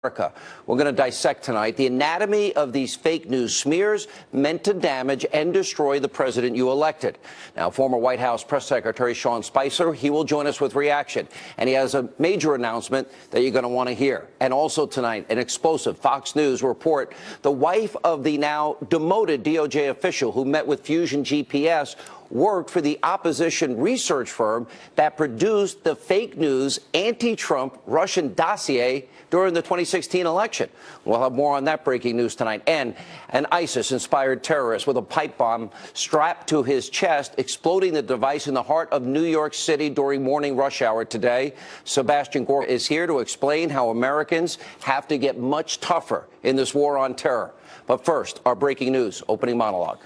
America. We're going to dissect tonight the anatomy of these fake news smears meant to damage and destroy the president you elected. Now, former White House Press Secretary Sean Spicer, he will join us with reaction. And he has a major announcement that you're going to want to hear. And also tonight, an explosive Fox News report. The wife of the now demoted DOJ official who met with Fusion GPS worked for the opposition research firm that produced the fake news anti-Trump Russian dossier during the 2016 election. We'll have more on that breaking news tonight. And an ISIS-inspired terrorist with a pipe bomb strapped to his chest, exploding the device in the heart of New York City during morning rush hour today. Sebastian Gorka is here to explain how Americans have to get much tougher in this war on terror. But first, our breaking news opening monologue.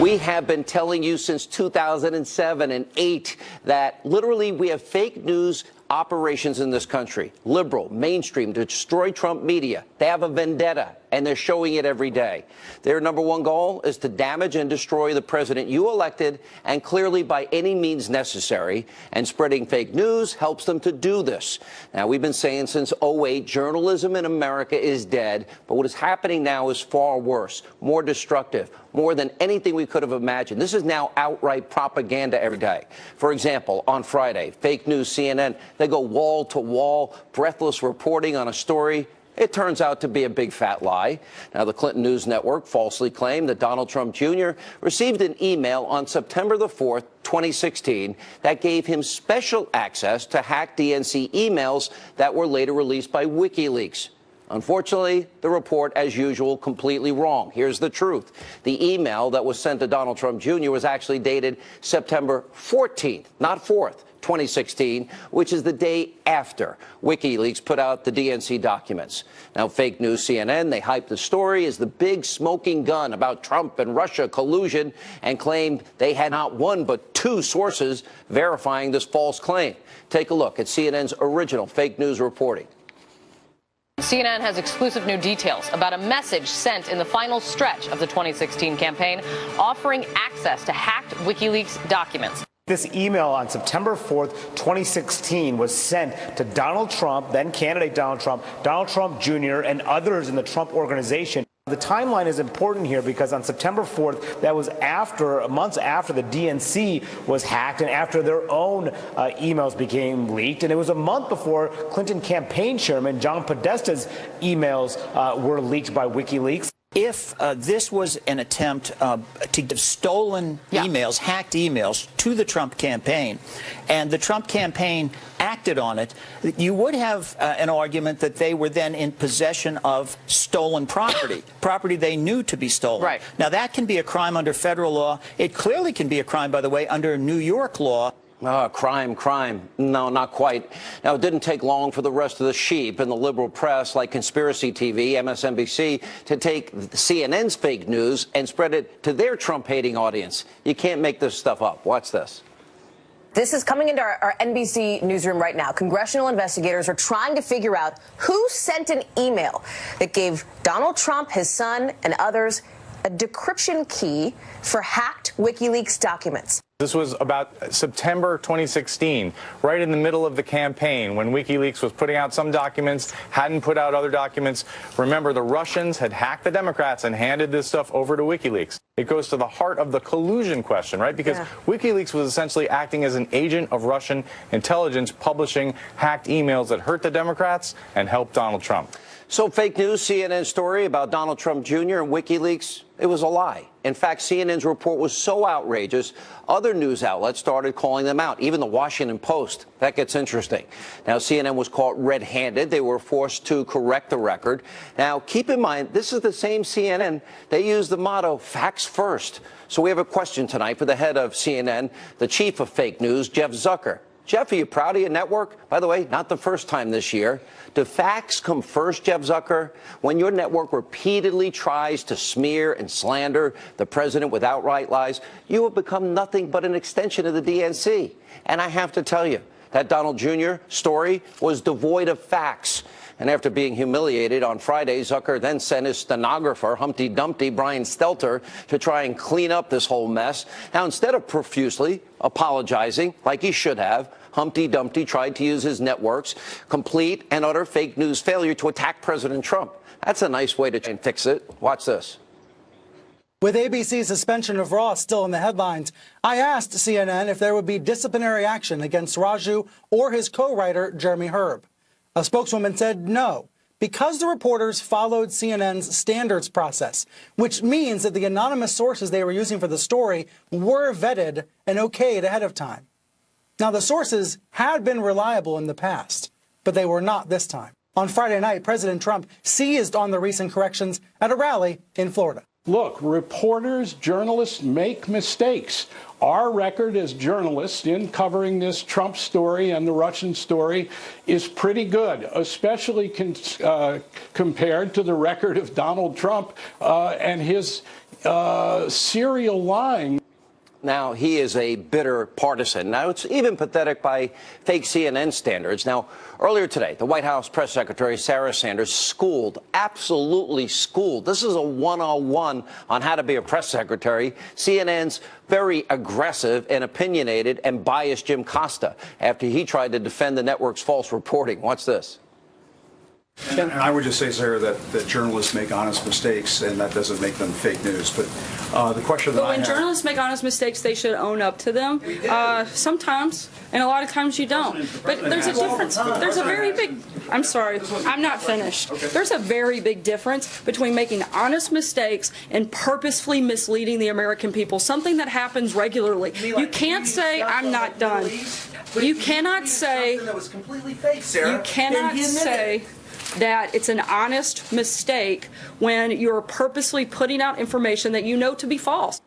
We have been telling you since 2007 and 8 that literally we have fake news operations in this country, liberal, mainstream, to destroy Trump media. They have a vendetta, and they're showing it every day. Their number one goal is to damage and destroy the president you elected, and clearly by any means necessary. And spreading fake news helps them to do this. Now, we've been saying since 2008, journalism in America is dead. But what is happening now is far worse, more destructive, more than anything we could have imagined. This is now outright propaganda every day. For example, on Friday, fake news CNN, they go wall to wall, breathless reporting on a story. It turns out to be a big fat lie. Now, the Clinton News Network falsely claimed that Donald Trump Jr. received an email on September the 4th, 2016, that gave him special access to hacked DNC emails that were later released by WikiLeaks. Unfortunately, the report, as usual, completely wrong. Here's the truth. The email that was sent to Donald Trump Jr. was actually dated September 14th, not 4th. 2016, which is the day after WikiLeaks put out the DNC documents. Now, fake news CNN, they hyped the story as the big smoking gun about Trump and Russia collusion and claimed they had not one but two sources verifying this false claim. Take a look at CNN's original fake news reporting. CNN has exclusive new details about a message sent in the final stretch of the 2016 campaign offering access to hacked WikiLeaks documents. This email on September 4th, 2016 was sent to Donald Trump, then candidate Donald Trump Jr., and others in the Trump organization. The timeline is important here because on September 4th, that was months after the DNC was hacked and after their own emails became leaked. And it was a month before Clinton campaign chairman John Podesta's emails were leaked by WikiLeaks. If this was an attempt to give stolen emails, hacked emails to the Trump campaign, and the Trump campaign acted on it, you would have an argument that they were then in possession of stolen property, property they knew to be stolen. Right. Now, that can be a crime under federal law. It clearly can be a crime, by the way, under New York law. Crime. No, not quite. Now, it didn't take long for the rest of the sheep in the liberal press, like Conspiracy TV, MSNBC, to take CNN's fake news and spread it to their Trump-hating audience. You can't make this stuff up. Watch this. This is coming into our NBC newsroom right now. Congressional investigators are trying to figure out who sent an email that gave Donald Trump, his son, and others a decryption key for hacked WikiLeaks documents. This was about September 2016, right in the middle of the campaign when WikiLeaks was putting out some documents, hadn't put out other documents. Remember, the Russians had hacked the Democrats and handed this stuff over to WikiLeaks. It goes to the heart of the collusion question, right? Because WikiLeaks was essentially acting as an agent of Russian intelligence, publishing hacked emails that hurt the Democrats and helped Donald Trump. So fake news, CNN story about Donald Trump Jr. and WikiLeaks, it was a lie. In fact, CNN's report was so outrageous, other news outlets started calling them out, even the Washington Post. That gets interesting. Now, CNN was caught red-handed. They were forced to correct the record. Now, keep in mind, this is the same CNN. They use the motto, facts first. So we have a question tonight for the head of CNN, the chief of fake news, Jeff Zucker. Jeff, are you proud of your network? By the way, not the first time this year. Do facts come first, Jeff Zucker? When your network repeatedly tries to smear and slander the president with outright lies, you have become nothing but an extension of the DNC. And I have to tell you, that Donald Jr. story was devoid of facts. And after being humiliated on Friday, Zucker then sent his stenographer, Humpty Dumpty, Brian Stelter, to try and clean up this whole mess. Now, instead of profusely apologizing, like he should have, Humpty Dumpty tried to use his networks, complete and utter fake news failure to attack President Trump. That's a nice way to try and fix it. Watch this. With ABC's suspension of Ross still in the headlines, I asked CNN if there would be disciplinary action against Raju or his co-writer, Jeremy Herb. A spokeswoman said no, because the reporters followed CNN's standards process, which means that the anonymous sources they were using for the story were vetted and okayed ahead of time. Now, the sources had been reliable in the past, but they were not this time. On Friday night, President Trump seized on the recent corrections at a rally in Florida. Look, reporters, journalists make mistakes. Our record as journalists in covering this Trump story and the Russian story is pretty good, especially compared to the record of Donald Trump and his serial lying. Now, he is a bitter partisan. Now, it's even pathetic by fake CNN standards. Now, earlier today, the White House press secretary, Sara, absolutely schooled. This is a 101 on how to be a press secretary. CNN's very aggressive and opinionated and biased Jim Costa after he tried to defend the network's false reporting. Watch this. And I would just say, Sara, that journalists make honest mistakes, and that doesn't make them fake news. But the question that I have... But when journalists make honest mistakes, they should own up to them. Sometimes, and a lot of times you don't. But there's a difference. There's a very big... I'm sorry. I'm not finished. There's a very big difference between making honest mistakes and purposefully misleading the American people, something that happens regularly. You can't say, I'm not done. You cannot say... You cannot say... that it's an honest mistake when you're purposely putting out information that you know to be false.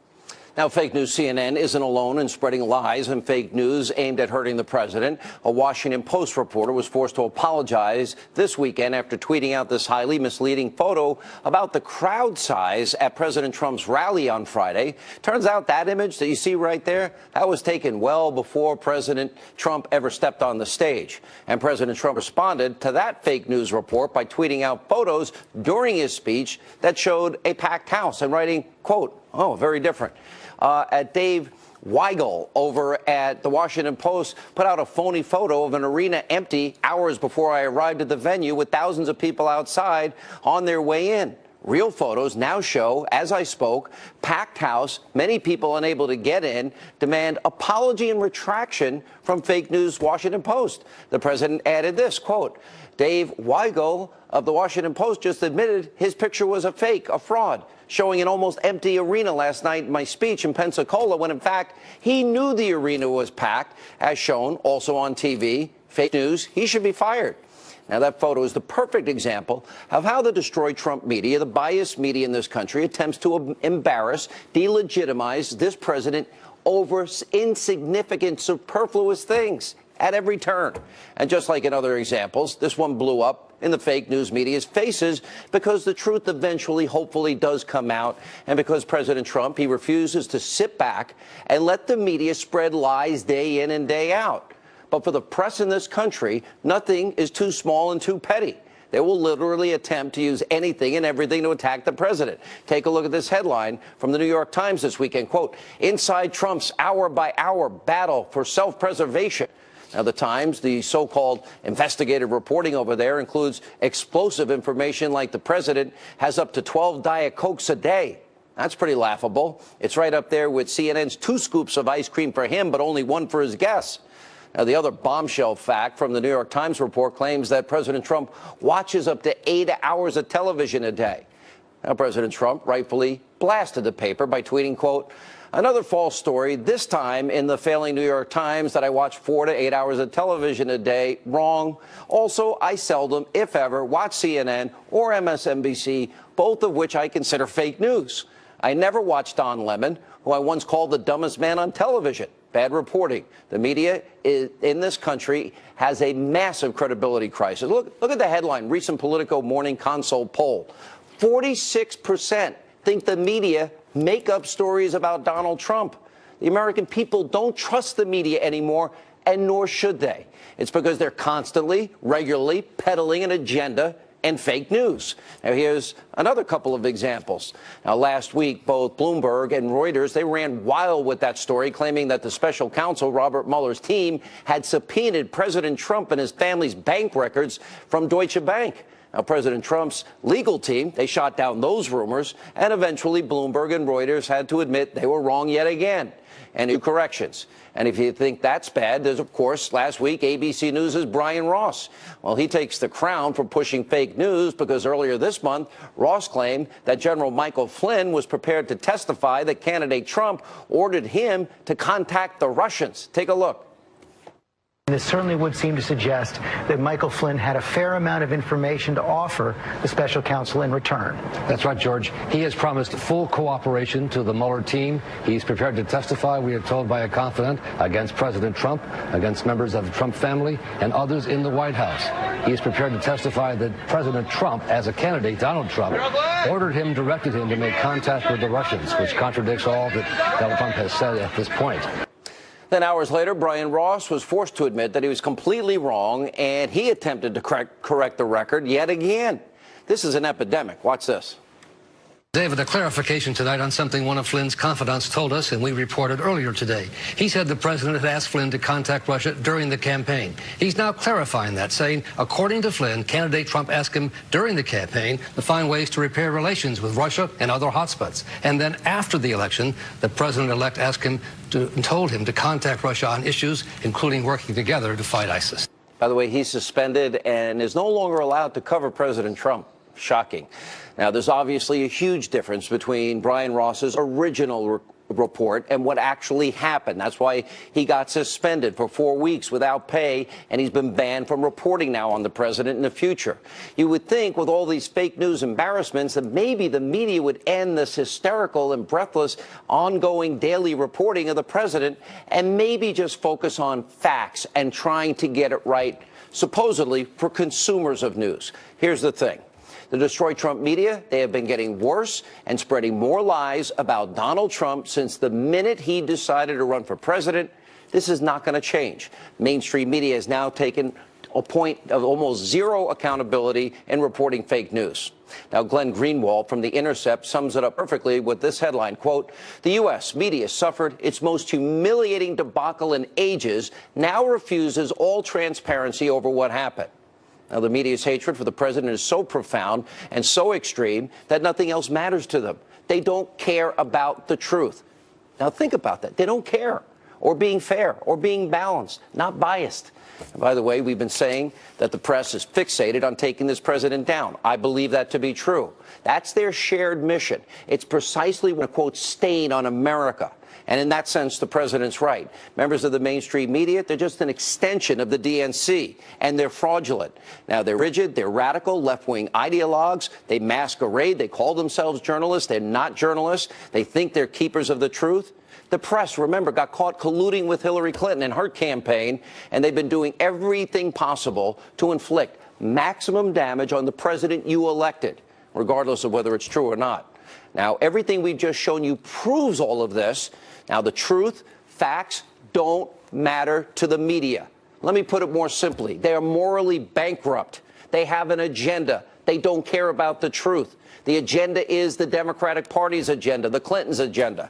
Now, fake news CNN isn't alone in spreading lies and fake news aimed at hurting the president. A Washington Post reporter was forced to apologize this weekend after tweeting out this highly misleading photo about the crowd size at President Trump's rally on Friday. Turns out that image that you see right there, that was taken well before President Trump ever stepped on the stage. And President Trump responded to that fake news report by tweeting out photos during his speech that showed a packed house and writing, quote, "Oh, very different." At Dave Weigel over at the Washington Post put out a phony photo of an arena empty hours before I arrived at the venue with thousands of people outside on their way in. Real photos now show, as I spoke, packed house, many people unable to get in, demand apology and retraction from fake news Washington Post. The president added this, quote, "Dave Weigel of the Washington Post just admitted his picture was a fake, a fraud, showing an almost empty arena last night in my speech in Pensacola when, in fact, he knew the arena was packed, as shown also on TV. Fake news. He should be fired." Now, that photo is the perfect example of how the Destroy Trump media, the biased media in this country, attempts to embarrass, delegitimize this president over insignificant, superfluous things at every turn. And just like in other examples, this one blew up in the fake news media's faces because the truth eventually, hopefully, does come out. And because President Trump, he refuses to sit back and let the media spread lies day in and day out. But for the press in this country, nothing is too small and too petty. They will literally attempt to use anything and everything to attack the president. Take a look at this headline from the New York Times this weekend. Quote, "Inside Trump's hour-by-hour battle for self-preservation." Now, the Times, the so-called investigative reporting over there, includes explosive information like the president has up to 12 Diet Cokes a day. That's pretty laughable. It's right up there with CNN's 2 scoops of ice cream for him, but only 1 for his guests. Now, the other bombshell fact from the New York Times report claims that President Trump watches up to 8 hours of television a day. Now, President Trump rightfully blasted the paper by tweeting, quote, "Another false story, this time in the failing New York Times, that I watch 4 to 8 hours of television a day. Wrong. Also, I seldom, if ever, watch CNN or MSNBC, both of which I consider fake news. I never watched Don Lemon, who I once called the dumbest man on television. Bad reporting. The media in this country has a massive credibility crisis." Look at the headline, recent Politico Morning Consult poll. 46% think the media make up stories about Donald Trump. The American people don't trust the media anymore, and nor should they. It's because they're constantly, regularly peddling an agenda and fake news. Now, here's another couple of examples. Now, last week, both Bloomberg and Reuters, they ran wild with that story, claiming that the special counsel, Robert Mueller's team, had subpoenaed President Trump and his family's bank records from Deutsche Bank. Now, President Trump's legal team, they shot down those rumors, and eventually Bloomberg and Reuters had to admit they were wrong yet again and new corrections. And if you think that's bad, there's, of course, last week, ABC News' Brian Ross. Well, he takes the crown for pushing fake news because earlier this month, Ross claimed that General Michael Flynn was prepared to testify that candidate Trump ordered him to contact the Russians. Take a look. This certainly would seem to suggest that Michael Flynn had a fair amount of information to offer the special counsel in return. That's right, George. He has promised full cooperation to the Mueller team. He's prepared to testify, we are told by a confidant, against President Trump, against members of the Trump family, and others in the White House. He is prepared to testify that President Trump, as a candidate, Donald Trump, directed him to make contact with the Russians, which contradicts all that Donald Trump has said at this point. Then hours later, Brian Ross was forced to admit that he was completely wrong, and he attempted to correct the record yet again. This is an epidemic. Watch this. David, a clarification tonight on something one of Flynn's confidants told us, and we reported earlier today. He said the president had asked Flynn to contact Russia during the campaign. He's now clarifying that, saying, according to Flynn, candidate Trump asked him during the campaign to find ways to repair relations with Russia and other hotspots. And then after the election, the president-elect told him to contact Russia on issues, including working together to fight ISIS. By the way, he's suspended and is no longer allowed to cover President Trump. Shocking. Now, there's obviously a huge difference between Brian Ross's original report and what actually happened. That's why he got suspended for 4 weeks without pay, and he's been banned from reporting now on the president in the future. You would think with all these fake news embarrassments that maybe the media would end this hysterical and breathless ongoing daily reporting of the president and maybe just focus on facts and trying to get it right, supposedly for consumers of news. Here's the thing. The Destroy Trump media, they have been getting worse and spreading more lies about Donald Trump since the minute he decided to run for president. This is not going to change. Mainstream media has now taken a point of almost zero accountability in reporting fake news. Now, Glenn Greenwald from The Intercept sums it up perfectly with this headline, quote, the U.S. media suffered its most humiliating debacle in ages, now refuses all transparency over what happened. Now, the media's hatred for the president is so profound and so extreme that nothing else matters to them. They don't care about the truth. Now, think about that. They don't care, or being fair, or being balanced, not biased. And by the way, we've been saying that the press is fixated on taking this president down. I believe that to be true. That's their shared mission. It's precisely a, quote, stain on America. And in that sense, the president's right. Members of the mainstream media, they're just an extension of the DNC, and they're fraudulent. Now, they're rigid, they're radical, left-wing ideologues. They masquerade, they call themselves journalists. They're not journalists. They think they're keepers of the truth. The press, remember, got caught colluding with Hillary Clinton in her campaign, and they've been doing everything possible to inflict maximum damage on the president you elected, regardless of whether it's true or not. Now, everything we've just shown you proves all of this. Now, the truth, facts don't matter to the media. Let me put it more simply. They are morally bankrupt. They have an agenda. They don't care about the truth. The agenda is the Democratic Party's agenda, the Clintons' agenda.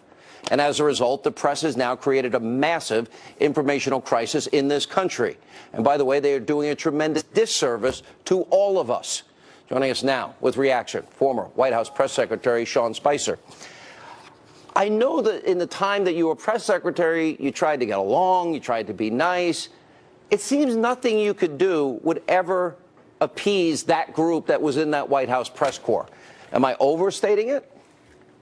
And as a result, the press has now created a massive informational crisis in this country. And by the way, they are doing a tremendous disservice to all of us. Joining us now with reaction, former White House Press Secretary Sean Spicer. I know that in the time that you were press secretary, you tried to get along, you tried to be nice. It seems nothing you could do would ever appease that group that was in that White House press corps. Am I overstating it?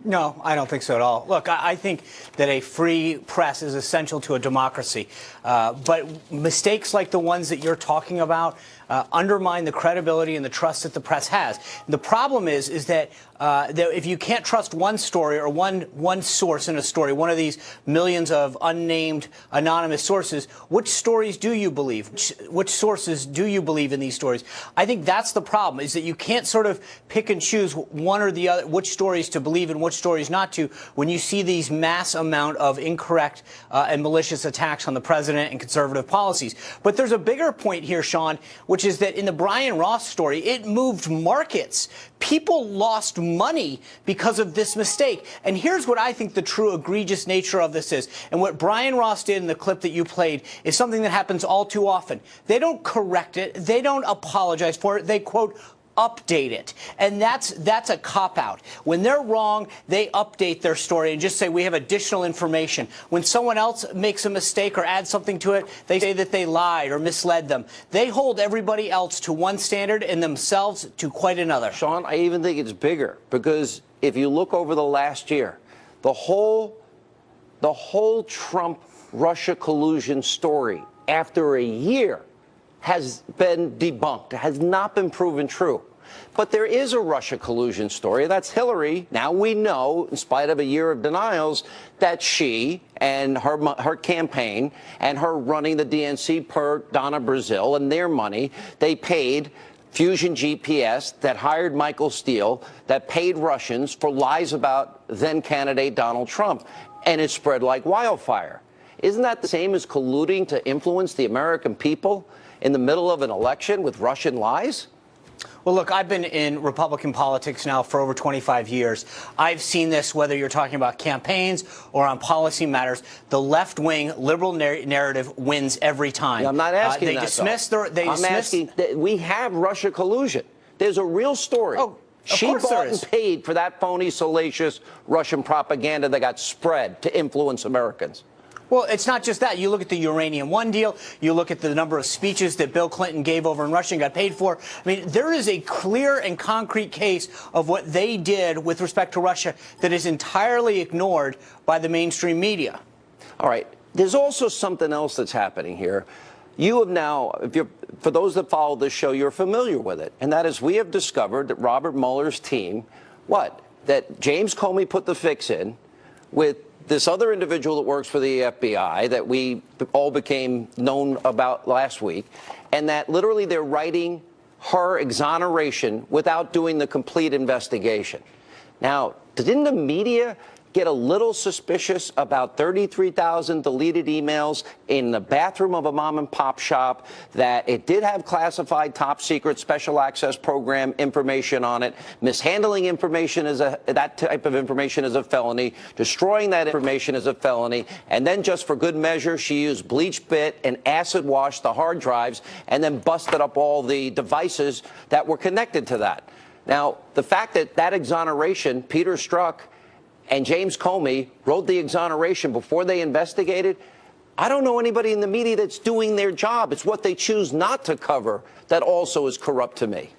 No, I don't think so at all. Look, I think that a free press is essential to a democracy. But mistakes like the ones that you're talking about undermine the credibility and the trust that the press has. The problem is that if you can't trust one story or one source in a story, one of these millions of unnamed anonymous sources, which stories do you believe? Which sources do you believe in these stories? I think that's the problem, is that you can't sort of pick and choose one or the other, which stories to believe and which which stories not to when you see these mass amount of incorrect and malicious attacks on the president and conservative policies. But there's a bigger point here, Sean, which is that in the Brian Ross story, it moved markets. People lost money because of this mistake. And here's what I think the true egregious nature of this is. And what Brian Ross did in the clip that you played is something that happens all too often. They don't correct it. They don't apologize for it. They, quote, update it. And that's a cop-out. When they're wrong, they update their story and just say we have additional information. When someone else makes a mistake or adds something to it, they say that they lied or misled them. They hold everybody else to one standard and themselves to quite another. Sean, I even think it's bigger because if you look over the last year, the whole Trump-Russia collusion story after a year has been debunked, has not been proven true. But there is a Russia collusion story. That's Hillary. Now we know, in spite of a year of denials, that she and her campaign and her running the DNC per Donna Brazil and their money, they paid Fusion GPS that hired Michael Steele, that paid Russians for lies about then-candidate Donald Trump. And it spread like wildfire. Isn't that the same as colluding to influence the American people in the middle of an election with Russian lies? Well, look, I've been in Republican politics now for over 25 years. I've seen this, whether you're talking about campaigns or on policy matters. The left-wing liberal narrative wins every time. Yeah, I'm not asking they that, dismiss though. I'm asking that we have Russia collusion. There's a real story. Oh, she bought and paid for that phony, salacious Russian propaganda that got spread to influence Americans. Well, it's not just that. You look at the Uranium One deal. You look at the number of speeches that Bill Clinton gave over in Russia and got paid for. I mean, there is a clear and concrete case of what they did with respect to Russia that is entirely ignored by the mainstream media. All right. There's also something else that's happening here. You have now, for those that follow this show, you're familiar with it. And that is we have discovered that Robert Mueller's team, that James Comey put the fix in with this other individual that works for the FBI that we all became known about last week, and that literally they're writing her exoneration without doing the complete investigation. Now, didn't the media get a little suspicious about 33,000 deleted emails in the bathroom of a mom and pop shop, that it did have classified top secret special access program information on it? Mishandling information that type of information is a felony. Destroying that information is a felony. And then just for good measure, she used bleach bit and acid washed the hard drives and then busted up all the devices that were connected to that. Now, the fact that exoneration, Peter Strzok and James Comey wrote the exoneration before they investigated, I don't know anybody in the media that's doing their job. It's what they choose not to cover that also is corrupt to me.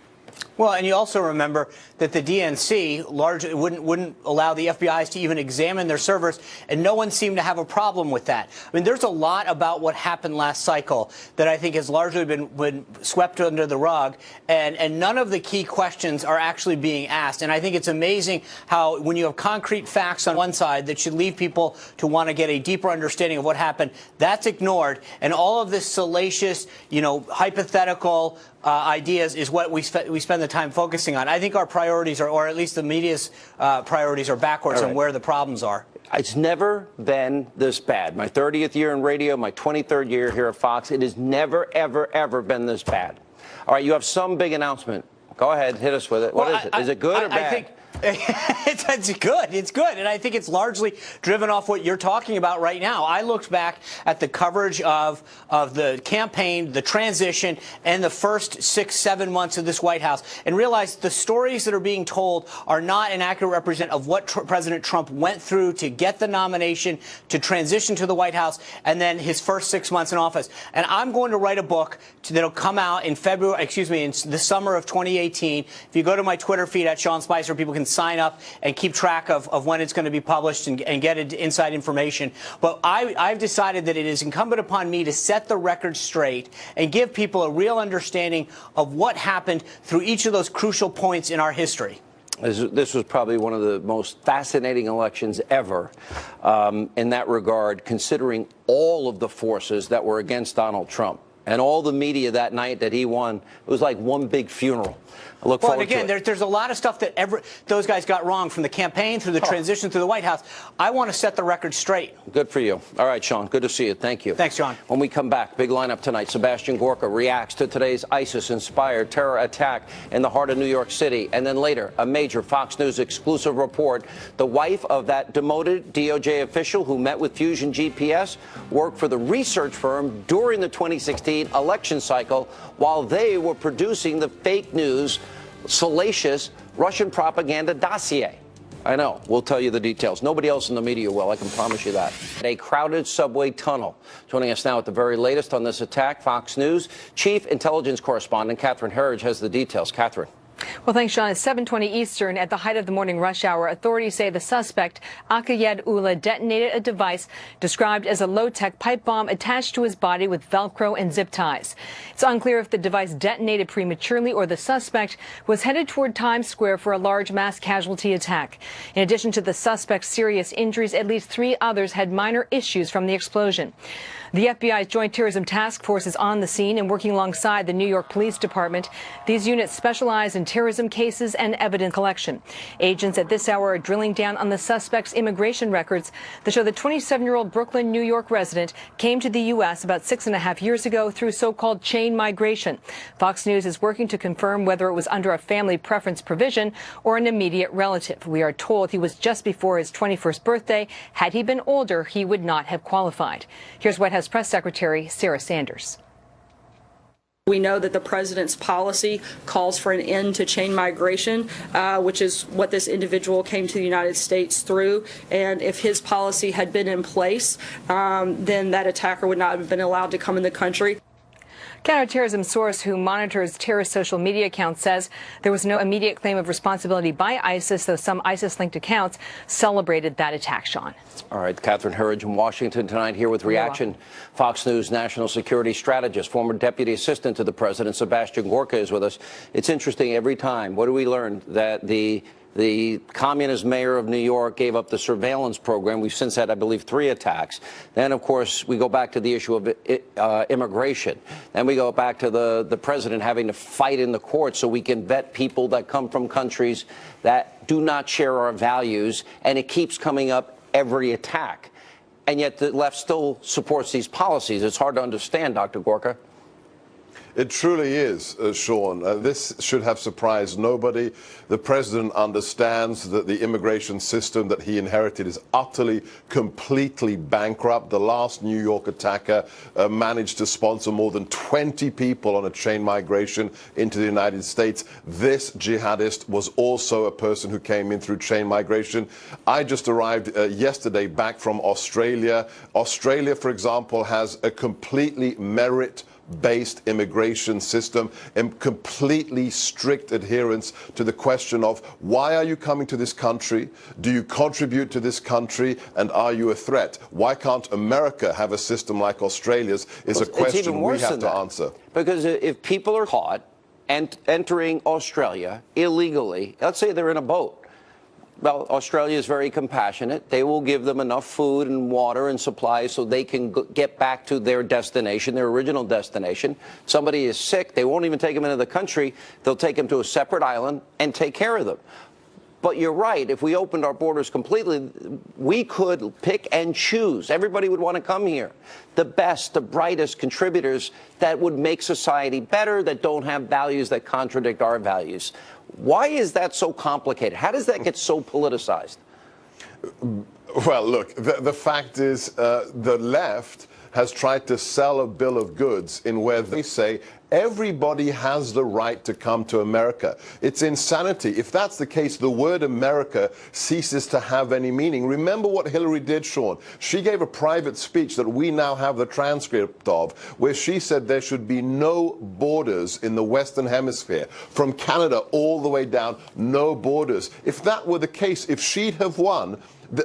Well, and you also remember that the DNC largely wouldn't allow the FBI to even examine their servers, and no one seemed to have a problem with that. I mean, there's a lot about what happened last cycle that I think has largely been swept under the rug, and none of the key questions are actually being asked. And I think it's amazing how when you have concrete facts on one side that should leave people to want to get a deeper understanding of what happened, that's ignored, and all of this salacious, hypothetical ideas is what we spend the time focusing on. I think our priorities are, or at least the media's priorities are backwards on where the problems are. It's never been this bad. My 30th year in radio, my 23rd year here at Fox, it has never, ever, ever been this bad. All right, you have some big announcement. Go ahead, hit us with it. What is it? Is it good or bad? I think it's good. It's good. And I think it's largely driven off what you're talking about right now. I looked back at the coverage of the campaign, the transition, and the first 6-7 months of this White House and realized the stories that are being told are not an accurate representative of what President Trump went through to get the nomination, to transition to the White House, and then his first 6 months in office. And I'm going to write a book that'll come out in in the summer of 2018. If you go to my Twitter feed at Sean Spicer, people can sign up and keep track of when it's going to be published and get inside information. But I've decided that it is incumbent upon me to set the record straight and give people a real understanding of what happened through each of those crucial points in our history. This was probably one of the most fascinating elections ever in that regard, considering all of the forces that were against Donald Trump. And all the media that night that he won, it was like one big funeral. I look forward again, to it. there's a lot of stuff that those guys got wrong, from the campaign through the transition through the White House. I want to set the record straight. Good for you. All right, Sean, good to see you. Thank you. Thanks, John. When we come back, big lineup tonight. Sebastian Gorka reacts to today's ISIS-inspired terror attack in the heart of New York City. And then later, a major Fox News exclusive report. The wife of that demoted DOJ official who met with Fusion GPS worked for the research firm during the 2016 election cycle while they were producing the fake news, salacious Russian propaganda dossier. I know. We'll tell you the details. Nobody else in the media will. I can promise you that. A crowded subway tunnel. Joining us now at the very latest on this attack, Fox News Chief Intelligence Correspondent Catherine Herridge has the details. Catherine. Well, thanks, Sean. It's 7:20 Eastern. At the height of the morning rush hour, authorities say the suspect, Akayed Ullah, detonated a device described as a low-tech pipe bomb attached to his body with Velcro and zip ties. It's unclear if the device detonated prematurely or the suspect was headed toward Times Square for a large mass casualty attack. In addition to the suspect's serious injuries, at least 3 others had minor issues from the explosion. The FBI's Joint Terrorism Task Force is on the scene and working alongside the New York Police Department. These units specialize in terrorism cases and evidence collection. Agents at this hour are drilling down on the suspect's immigration records that show the 27-year-old Brooklyn, New York resident came to the U.S. about 6.5 years ago through so-called chain migration. Fox News is working to confirm whether it was under a family preference provision or an immediate relative. We are told he was just before his 21st birthday. Had he been older, he would not have qualified. Here's White House Press Secretary Sarah Sanders. We know that the president's policy calls for an end to chain migration, which is what this individual came to the United States through. And if his policy had been in place, then that attacker would not have been allowed to come in the country. Counterterrorism source who monitors terrorist social media accounts says there was no immediate claim of responsibility by ISIS, though some ISIS-linked accounts celebrated that attack, Sean. All right, Catherine Herridge in Washington tonight here with reaction. Fox News national security strategist, former deputy assistant to the president, Sebastian Gorka is with us. It's interesting every time. What do we learn? That the communist mayor of New York gave up the surveillance program. We've since had, I believe, 3 attacks. Then, of course, we go back to the issue of immigration. Then we go back to the president having to fight in the courts so we can vet people that come from countries that do not share our values. And it keeps coming up every attack. And yet the left still supports these policies. It's hard to understand, Dr. Gorka. It truly is, Sean. This should have surprised nobody. The president understands that the immigration system that he inherited is utterly, completely bankrupt. The last New York attacker managed to sponsor more than 20 people on a chain migration into the United States. This jihadist was also a person who came in through chain migration. I just arrived yesterday back from Australia. Australia, for example, has a completely merit-based immigration system and completely strict adherence to the question of why are you coming to this country? Do you contribute to this country? And are you a threat? Why can't America have a system like Australia's is a question we have to answer. Because if people are caught entering Australia illegally, let's say they're in a boat. Well, Australia is very compassionate. They will give them enough food and water and supplies so they can get back to their destination, their original destination. Somebody is sick, they won't even take them into the country. They'll take them to a separate island and take care of them. But you're right, if we opened our borders completely, we could pick and choose. Everybody would want to come here. The best, the brightest contributors that would make society better, that don't have values that contradict our values. Why is that so complicated? How does that get so politicized? Well, look, the fact is the left has tried to sell a bill of goods in where they say everybody has the right to come to America. It's insanity. If that's the case, the word America ceases to have any meaning. Remember what Hillary did, Sean. She gave a private speech that we now have the transcript of, where she said there should be no borders in the Western Hemisphere. From Canada all the way down, no borders. If that were the case, if she'd have won,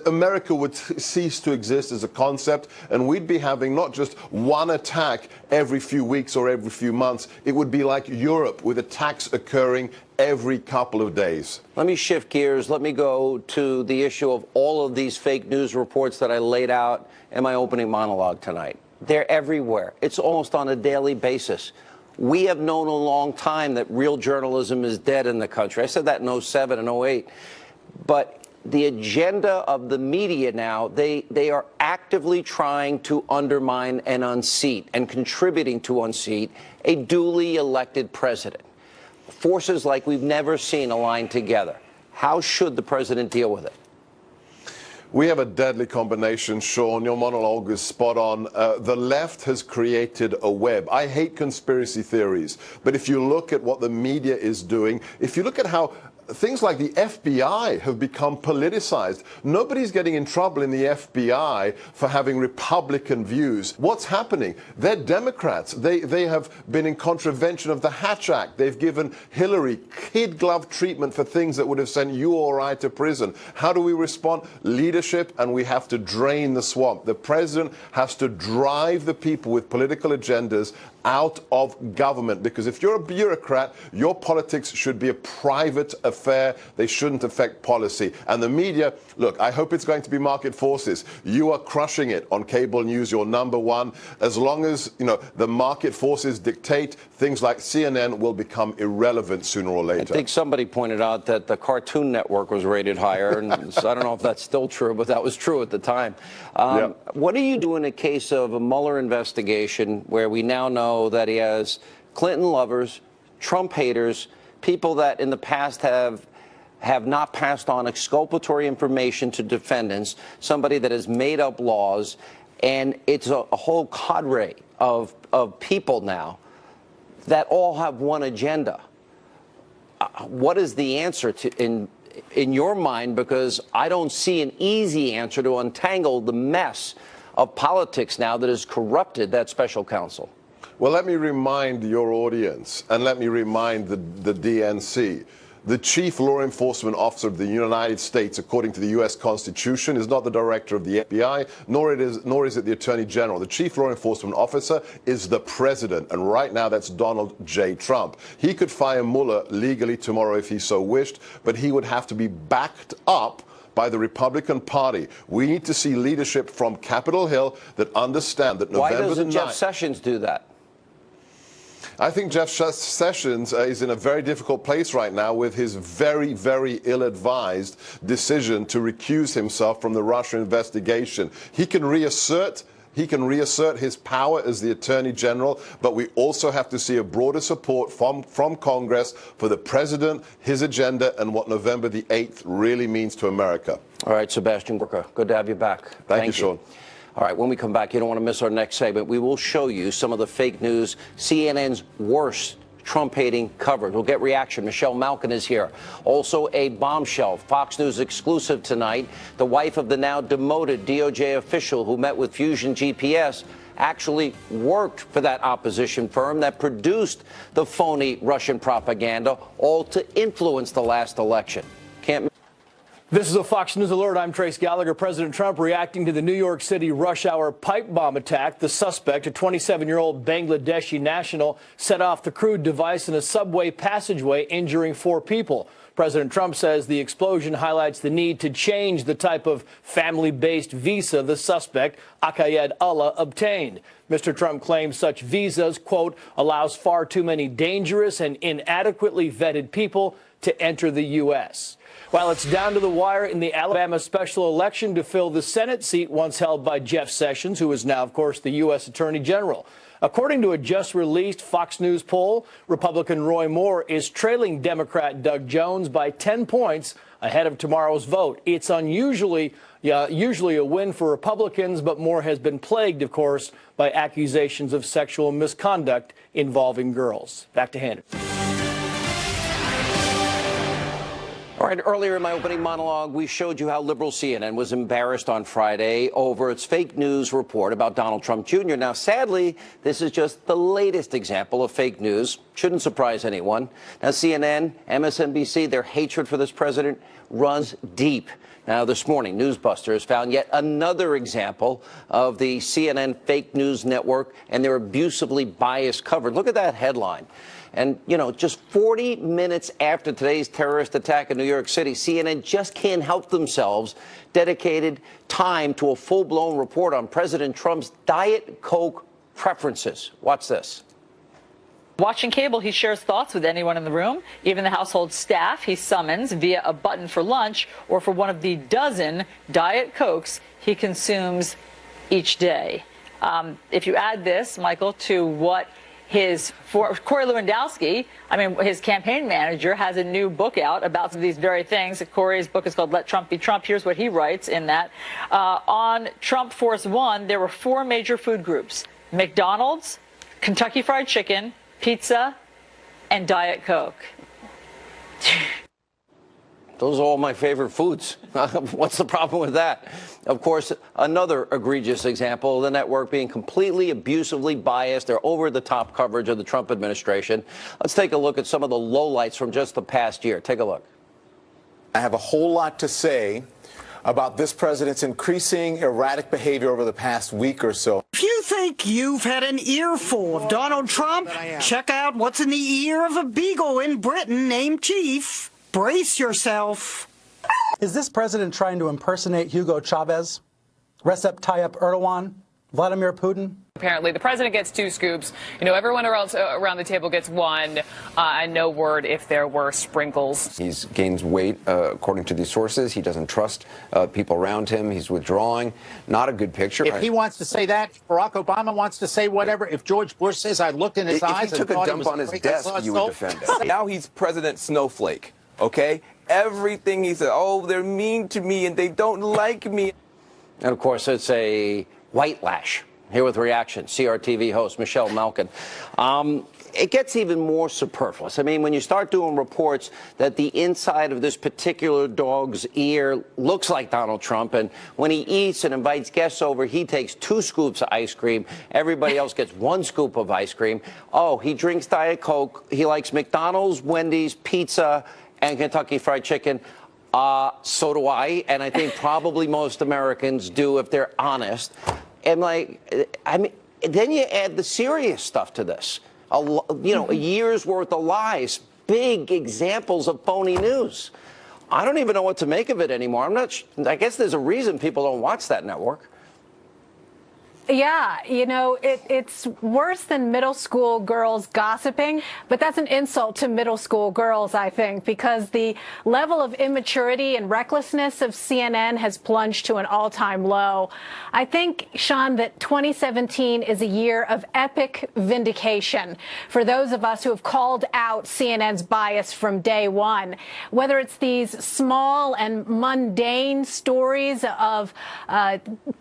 America would cease to exist as a concept, and we'd be having not just one attack every few weeks or every few months. It would be like Europe, with attacks occurring every couple of days. Let me shift gears. Let me go to the issue of all of these fake news reports that I laid out in my opening monologue tonight. They're everywhere. It's almost on a daily basis. We have known a long time that real journalism is dead in the country. I said that in 07 and 08. But the agenda of the media now, they are actively trying to undermine and unseat and contributing to unseat a duly elected president. Forces like we've never seen aligned together. How should the president deal with it? We have a deadly combination, Sean. Your monologue is spot on. The left has created a web. I hate conspiracy theories, but if you look at what the media is doing, if you look at how things like the FBI have become politicized. Nobody's getting in trouble in the FBI for having Republican views. What's happening? They're Democrats. They have been in contravention of the Hatch Act. They've given Hillary kid glove treatment for things that would have sent you or I to prison. How do we respond? Leadership, and we have to drain the swamp. The president has to drive the people with political agendas out of government, because if you're a bureaucrat, your politics should be a private affair. They shouldn't affect policy. And the media, look, I hope it's going to be market forces. You are crushing it on cable news. You're number one. As long as, the market forces dictate, things like CNN will become irrelevant sooner or later. I think somebody pointed out that the Cartoon Network was rated higher, and so I don't know if that's still true, but that was true at the time. What do you do in a case of a Mueller investigation where we now know that he has Clinton lovers, Trump haters, people that in the past have not passed on exculpatory information to defendants, somebody that has made up laws, and it's a whole cadre of people now that all have one agenda? What is the answer to in your mind? Because I don't see an easy answer to untangle the mess of politics now that has corrupted that special counsel. Well, let me remind your audience, and let me remind the DNC. The chief law enforcement officer of the United States, according to the U.S. Constitution, is not the director of the FBI, nor is it the Attorney General. The chief law enforcement officer is the president, and right now that's Donald J. Trump. He could fire Mueller legally tomorrow if he so wished, but he would have to be backed up by the Republican Party. We need to see leadership from Capitol Hill that understand that November the 9th... Why doesn't Jeff Sessions do that? I think Jeff Sessions is in a very difficult place right now with his very, very ill-advised decision to recuse himself from the Russia investigation. He can reassert his power as the Attorney General, but we also have to see a broader support from Congress for the president, his agenda, and what November the 8th really means to America. All right, Sebastian Gorka, good to have you back. Thank you, Sean. All right, when we come back, you don't want to miss our next segment. We will show you some of the fake news, CNN's worst Trump-hating coverage. We'll get reaction. Michelle Malkin is here. Also, a bombshell, Fox News exclusive tonight. The wife of the now demoted DOJ official who met with Fusion GPS actually worked for that opposition firm that produced the phony Russian propaganda, all to influence the last election. Can't. This is a Fox News alert. I'm Trace Gallagher. President Trump reacting to the New York City rush hour pipe bomb attack. The suspect, a 27-year-old Bangladeshi national, set off the crude device in a subway passageway, injuring 4 people. President Trump says the explosion highlights the need to change the type of family-based visa the suspect, Akayed Allah, obtained. Mr. Trump claims such visas, quote, allows far too many dangerous and inadequately vetted people to enter the U.S. While it's down to the wire in the Alabama special election to fill the Senate seat once held by Jeff Sessions, who is now, of course, the U.S. Attorney General. According to a just-released Fox News poll, Republican Roy Moore is trailing Democrat Doug Jones by 10 points ahead of tomorrow's vote. It's usually a win for Republicans, but Moore has been plagued, of course, by accusations of sexual misconduct involving girls. Back to Hannity. All right, earlier in my opening monologue, we showed you how liberal CNN was embarrassed on Friday over its fake news report about Donald Trump Jr. Now, sadly, this is just the latest example of fake news. Shouldn't surprise anyone. Now, CNN, MSNBC, their hatred for this president runs deep. Now, this morning, Newsbusters found yet another example of the CNN fake news network and their abusively biased coverage. Look at that headline. And, you know, just 40 minutes after today's terrorist attack in New York City, CNN just can't help themselves, dedicated time to a full-blown report on President Trump's Diet Coke preferences. Watch this. Watching cable, he shares thoughts with anyone in the room, even the household staff he summons via a button for lunch or for one of the dozen Diet Cokes he consumes each day. If you add this, Michael, to what Corey Lewandowski, his campaign manager, has a new book out about some of these very things. Corey's book is called Let Trump Be Trump. Here's what he writes in that. On Trump Force One, there were 4 major food groups: McDonald's, Kentucky Fried Chicken, pizza, and Diet Coke. Those are all my favorite foods. What's the problem with that? Of course, another egregious example of the network being completely abusively biased. Their over-the-top coverage of the Trump administration. Let's take a look at some of the lowlights from just the past year. Take a look. I have a whole lot to say about this president's increasing erratic behavior over the past week or so. If you think you've had an earful of Donald Trump, check out what's in the ear of a beagle in Britain named Chief. Brace yourself. Is this president trying to impersonate Hugo Chavez, Recep Tayyip Erdogan, Vladimir Putin? Apparently, the president gets 2 scoops. You know, everyone else around the table gets 1, and no word if there were sprinkles. He's gained weight, according to these sources. He doesn't trust people around him. He's withdrawing. Not a good picture. If he wants to say that, Barack Obama wants to say whatever. If George Bush says, I looked in his eyes and thought he was If he took a dump on his desk, you would defend it. Now he's President Snowflake, okay? Everything he said, oh, they're mean to me and they don't like me. And, of course, it's a white lash. Here with reaction, CRTV host Michelle Malkin. It gets even more superfluous. I mean, when you start doing reports that the inside of this particular dog's ear looks like Donald Trump, and when he eats and invites guests over, he takes 2 scoops of ice cream. Everybody else gets 1 scoop of ice cream. Oh, he drinks Diet Coke. He likes McDonald's, Wendy's, pizza, and Kentucky Fried Chicken. So do I, and I think probably most Americans do if they're honest. And then you add the serious stuff to this. A year's worth of lies, big examples of phony news. I don't even know what to make of it anymore. I guess there's a reason people don't watch that network. Yeah, you know, it's worse than middle school girls gossiping, but that's an insult to middle school girls, I think, because the level of immaturity and recklessness of CNN has plunged to an all-time low. I think, Sean, that 2017 is a year of epic vindication for those of us who have called out CNN's bias from day one. Whether it's these small and mundane stories of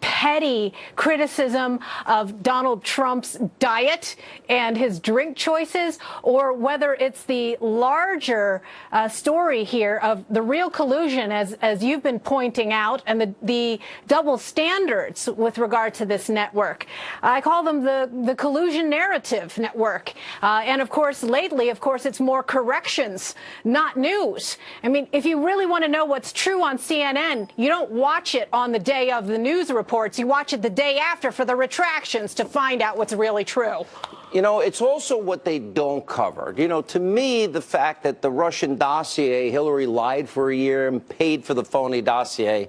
petty criticism of Donald Trump's diet and his drink choices, or whether it's the larger story here of the real collusion, as you've been pointing out, and the double standards with regard to this network. I call them the collusion narrative network. And of course, lately, it's more corrections, not news. I mean, if you really want to know what's true on CNN, you don't watch it on the day of the news reports. You watch it the day after for the retractions to find out what's really true. You know, it's also what they don't cover. You know, to me, the fact that the Russian dossier, Hillary lied for a year and paid for the phony dossier,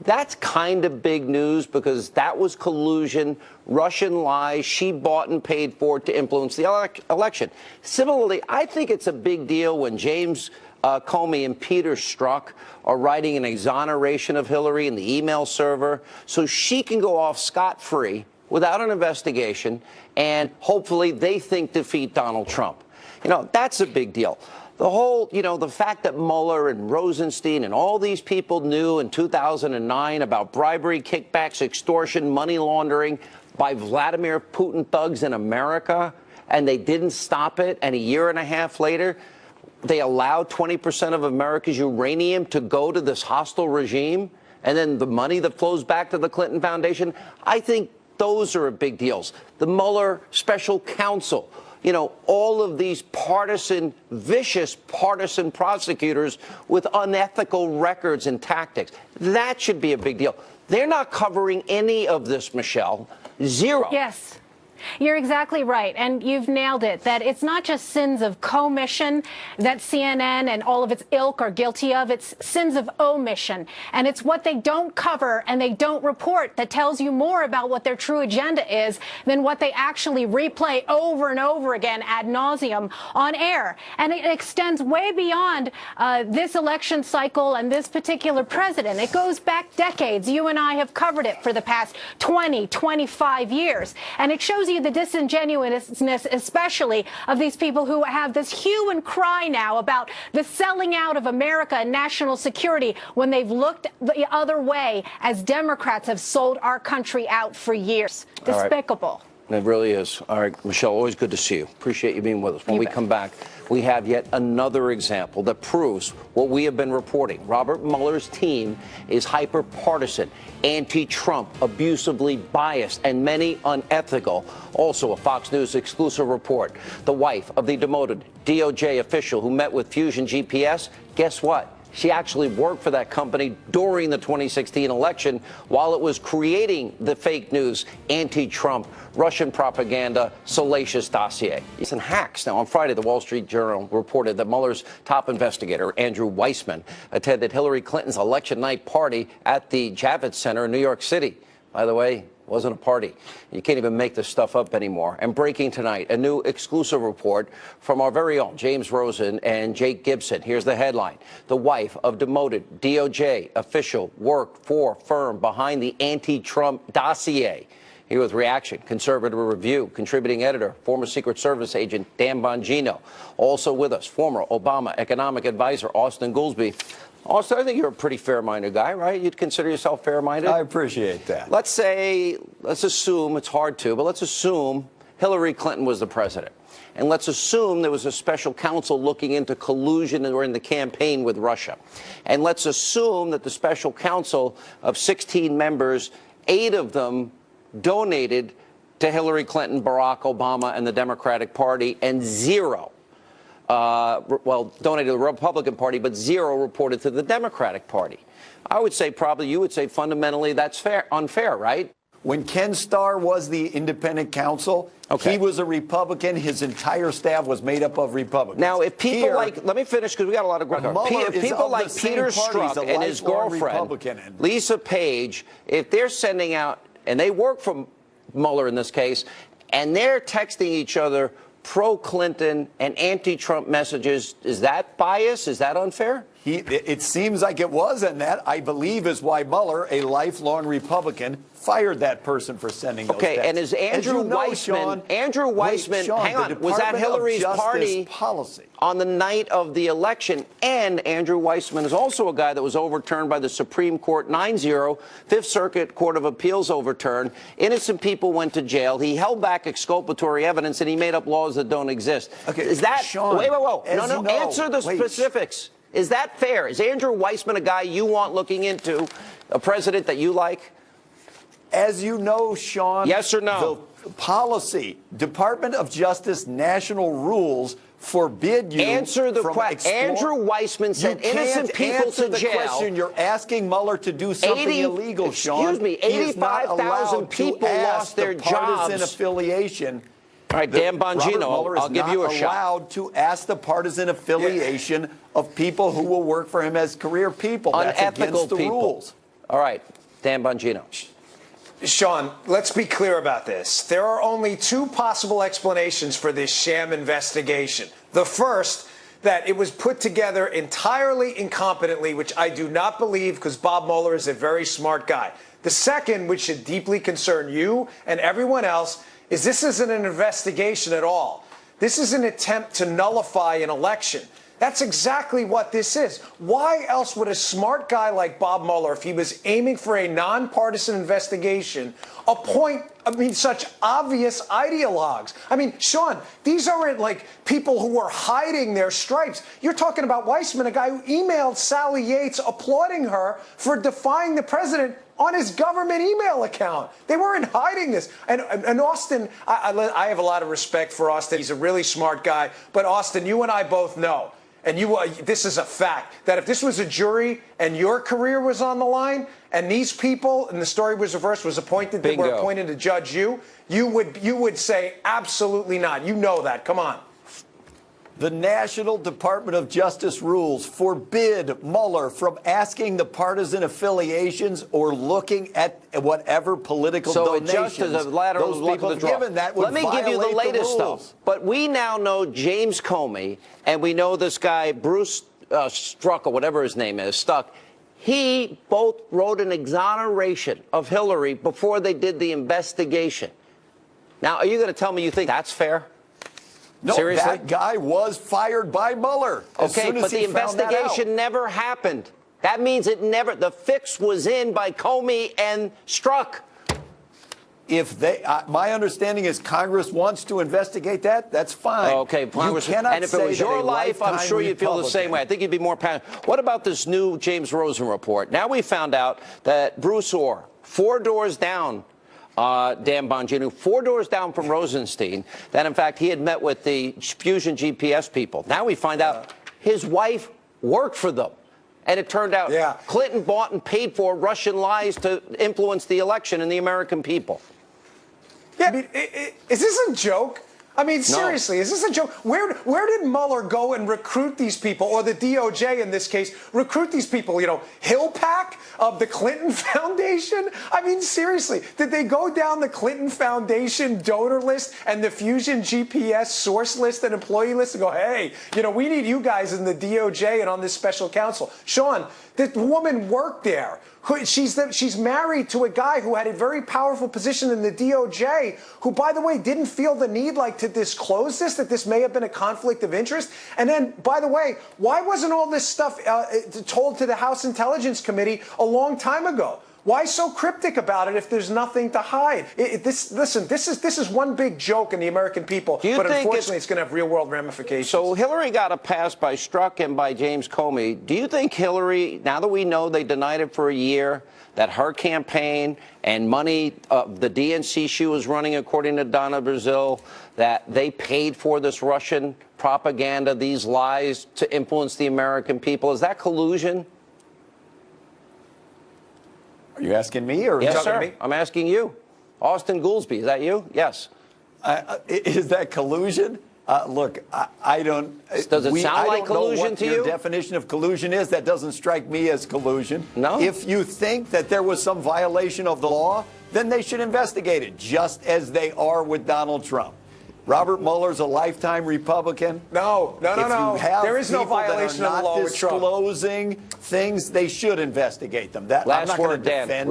that's kind of big news because that was collusion, Russian lies. She bought and paid for it to influence the election. Similarly, I think it's a big deal when James Comey and Peter Strzok are writing an exoneration of Hillary in the email server so she can go off scot-free without an investigation and hopefully they think defeat Donald Trump. You know, that's a big deal. The whole, the fact that Mueller and Rosenstein and all these people knew in 2009 about bribery, kickbacks, extortion, money laundering by Vladimir Putin thugs in America, and they didn't stop it, and a year and a half later, they allowed 20% of America's uranium to go to this hostile regime, and then the money that flows back to the Clinton Foundation, I think those are big deals. The Mueller special counsel, all of these vicious partisan prosecutors with unethical records and tactics. That should be a big deal. They're not covering any of this, Michelle. Zero. Yes. You're exactly right, and you've nailed it, that it's not just sins of commission that CNN and all of its ilk are guilty of, it's sins of omission, and it's what they don't cover and they don't report that tells you more about what their true agenda is than what they actually replay over and over again ad nauseum on air. And it extends way beyond this election cycle and this particular president. It goes back decades. You and I have covered it for the past 20, 25 years. And it shows you the disingenuousness, especially of these people who have this hue and cry now about the selling out of America and national security when they've looked the other way as Democrats have sold our country out for years. Despicable. It really is. All right, Michelle, always good to see you. Appreciate you being with us. When we come back, we have yet another example that proves what we have been reporting. Robert Mueller's team is hyper-partisan, anti-Trump, abusively biased, and many unethical. Also, a Fox News exclusive report. The wife of the demoted DOJ official who met with Fusion GPS, guess what? She actually worked for that company during the 2016 election while it was creating the fake news, anti-Trump, Russian propaganda, salacious dossier. It's in hacks. Now, on Friday, the Wall Street Journal reported that Mueller's top investigator, Andrew Weissmann, attended Hillary Clinton's election night party at the Javits Center in New York City. By the way, it wasn't a party. You can't even make this stuff up anymore. And breaking tonight, a new exclusive report from our very own James Rosen and Jake Gibson. Here's the headline. The wife of demoted DOJ official worked for firm behind the anti-Trump dossier. Here with reaction, Conservative Review, contributing editor, former Secret Service agent Dan Bongino. Also with us, former Obama economic advisor Austin Goolsbee. Austin, I think you're a pretty fair-minded guy, right? You'd consider yourself fair-minded? I appreciate that. Let's assume, it's hard to, but let's assume Hillary Clinton was the president. And let's assume there was a special counsel looking into collusion or in the campaign with Russia. And let's assume that the special counsel of 16 members, 8 of them donated to Hillary Clinton, Barack Obama, and the Democratic Party, and 0 donated to the Republican Party, but 0 reported to the Democratic Party. I would say you would say fundamentally that's unfair, right? When Ken Starr was the independent counsel, he was a Republican. His entire staff was made up of Republicans. Now, if people let me finish because we got a lot of people like Peter Strzok and his girlfriend, Lisa Page, if they're sending out, and they work for Mueller in this case, and they're texting each other pro-Clinton and anti-Trump messages, is that bias? Is that unfair? It seems like it was, and that, I believe, is why Mueller, a lifelong Republican, fired that person for sending those texts. And is Andrew Weissmann, hang on, was that Hillary's party policy on the night of the election? And Andrew Weissmann is also a guy that was overturned by the Supreme Court 9-0, Fifth Circuit Court of Appeals overturned. Innocent people went to jail. He held back exculpatory evidence, and he made up laws that don't exist. Okay, is that, Sean, wait, answer the specifics. Is that fair? Is Andrew Weissmann a guy you want looking into, a president that you like? As you know, Sean. Yes or no? The policy, Department of Justice national rules forbid you answer the question. Andrew Weissmann sent innocent people to jail. Question. You're asking Mueller to do something illegal, Sean. Excuse me, 85,000 people lost their jobs. Partisan affiliation. All right, Dan Bongino, I'll give you a shot. Mueller is not allowed to ask the partisan affiliation of people who will work for him as career people. That's against the rules. All right, Dan Bongino. Sean, let's be clear about this. There are only 2 possible explanations for this sham investigation. The first, that it was put together entirely incompetently, which I do not believe because Bob Mueller is a very smart guy. The second, which should deeply concern you and everyone else, is this isn't an investigation at all. This is an attempt to nullify an election. That's exactly what this is. Why else would a smart guy like Bob Mueller, if he was aiming for a nonpartisan investigation, appoint, such obvious ideologues? Sean, these aren't like people who are hiding their stripes. You're talking about Weissmann, a guy who emailed Sally Yates applauding her for defying the president on his government email account. They weren't hiding this. And Austin, I have a lot of respect for Austin. He's a really smart guy. But Austin, you and I both know, and this is a fact, that if this was a jury and your career was on the line, and these people, and the story was reversed, were appointed to judge you, you would say absolutely not. You know that. Come on. The National Department of Justice rules forbid Mueller from asking the partisan affiliations or looking at whatever political donations just as a lateral those luck people of the have draw. given. That would Let me give you the latest stuff. But we now know James Comey, and we know this guy Bruce Struck, or whatever his name is, Stuck. He both wrote an exoneration of Hillary before they did the investigation. Now, are you going to tell me you think that's fair? No, Seriously? that guy was fired by Mueller. Okay, but the investigation never happened. That means it never, the fix was in by Comey and Struck. If they, my understanding is Congress wants to investigate that, that's fine. Okay, Congress, you cannot and if it was your life, I'm sure you'd feel the same way. I think you'd be more passionate. What about this new James Rosen report? Now we found out that Bruce Orr, 4 doors down, Dan Bongino, 4 doors down from Rosenstein, that in fact he had met with the Fusion GPS people. Now we find out his wife worked for them. And it turned out Clinton bought and paid for Russian lies to influence the election and the American people. Yeah, I mean, is this a joke? I mean, seriously, is this a joke? Where did Mueller go and recruit these people, or the DOJ in this case, recruit these people? You know, Hillpack of the Clinton Foundation? I mean, seriously, did they go down the Clinton Foundation donor list and the Fusion GPS source list and employee list and go, hey, you know, we need you guys in the DOJ and on this special counsel? Sean, this woman worked there. She's married to a guy who had a very powerful position in the DOJ, who, by the way, didn't feel the need to disclose this, that this may have been a conflict of interest. And then, by the way, why wasn't all this stuff told to the House Intelligence Committee a long time ago? Why so cryptic about it if there's nothing to hide? Listen, this is one big joke in the American people, but unfortunately it's going to have real-world ramifications. So Hillary got a pass by Strzok and by James Comey. Do you think Hillary, now that we know they denied it for a year, that her campaign and money, the DNC she was running, according to Donna Brazil, that they paid for this Russian propaganda, these lies to influence the American people? Is that collusion? Are you asking me or yes, talking sir. to me? I'm asking you. Austin Goolsbee, is that you? Yes. Is that collusion? Look, I don't. Does it sound like collusion to you? Your definition of collusion is that doesn't strike me as collusion. No. If you think that there was some violation of the law, then they should investigate it, just as they are with Donald Trump. Robert Mueller's a lifetime Republican. No. There is no violation of the law with Trump. Disclosing things, they should investigate them. Last I'm not going word, to Dan. defend